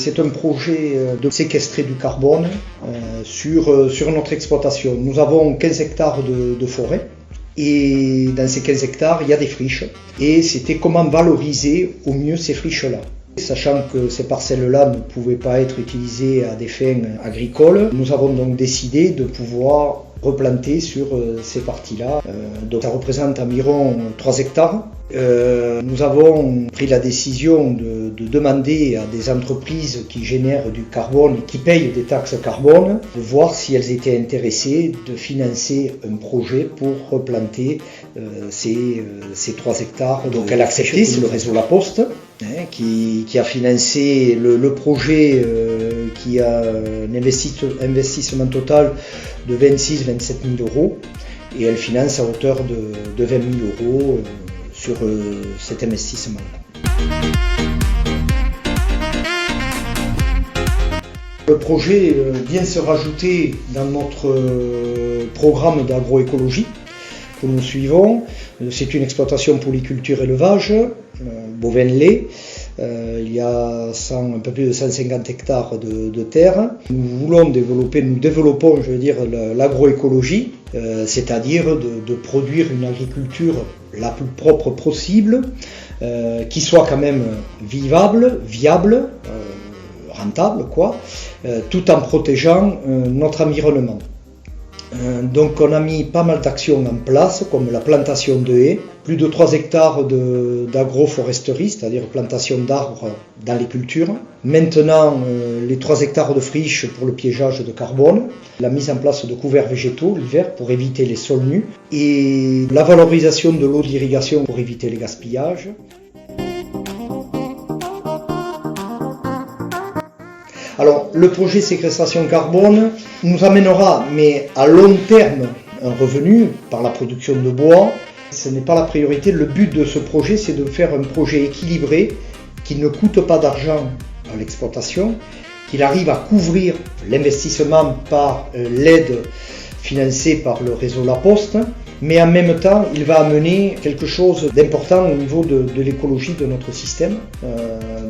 C'est un projet de séquestrer du carbone sur notre exploitation. Nous avons 15 hectares de forêt et dans ces 15 hectares, il y a des friches. Et c'était comment valoriser au mieux ces friches-là. Sachant que ces parcelles-là ne pouvaient pas être utilisées à des fins agricoles, nous avons donc décidé de pouvoir replanter sur ces parties-là. Donc ça représente environ 3 hectares. Nous avons pris la décision de demander à des entreprises qui génèrent du carbone et qui payent des taxes carbone, de voir si elles étaient intéressées de financer un projet pour replanter ces 3 hectares. Donc elle a accepté, c'est le réseau La Poste qui a financé le projet qui a un investissement total de 26-27 000 euros et elle finance à hauteur de 20 000 euros sur cet investissement. Le projet vient se rajouter dans notre programme d'agroécologie que nous suivons. C'est une exploitation polyculture élevage, bovin-lait. Il y a un peu plus de 150 hectares de terre. Nous développons l'agroécologie, c'est-à-dire de produire une agriculture la plus propre possible, qui soit quand même vivable, viable, rentable, tout en protégeant notre environnement. Donc on a mis pas mal d'actions en place, comme la plantation de haies, plus de 3 hectares d'agroforesterie, c'est-à-dire plantation d'arbres dans les cultures. Maintenant, les 3 hectares de friches pour le piégeage de carbone, la mise en place de couverts végétaux l'hiver pour éviter les sols nus, et la valorisation de l'eau d'irrigation pour éviter les gaspillages. Alors, le projet séquestration carbone nous amènera, mais à long terme, un revenu par la production de bois. Ce n'est pas la priorité. Le but de ce projet, c'est de faire un projet équilibré qui ne coûte pas d'argent à l'exploitation, qu'il arrive à couvrir l'investissement par l'aide financée par le réseau La Poste, mais en même temps, il va amener quelque chose d'important au niveau de l'écologie de notre système,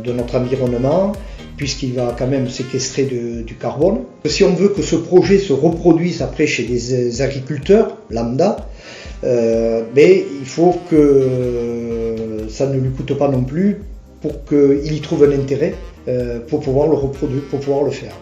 de notre environnement, puisqu'il va quand même séquestrer du carbone. Si on veut que ce projet se reproduise après chez des agriculteurs lambda, il faut que ça ne lui coûte pas non plus pour qu'il y trouve un intérêt pour pouvoir le reproduire, pour pouvoir le faire.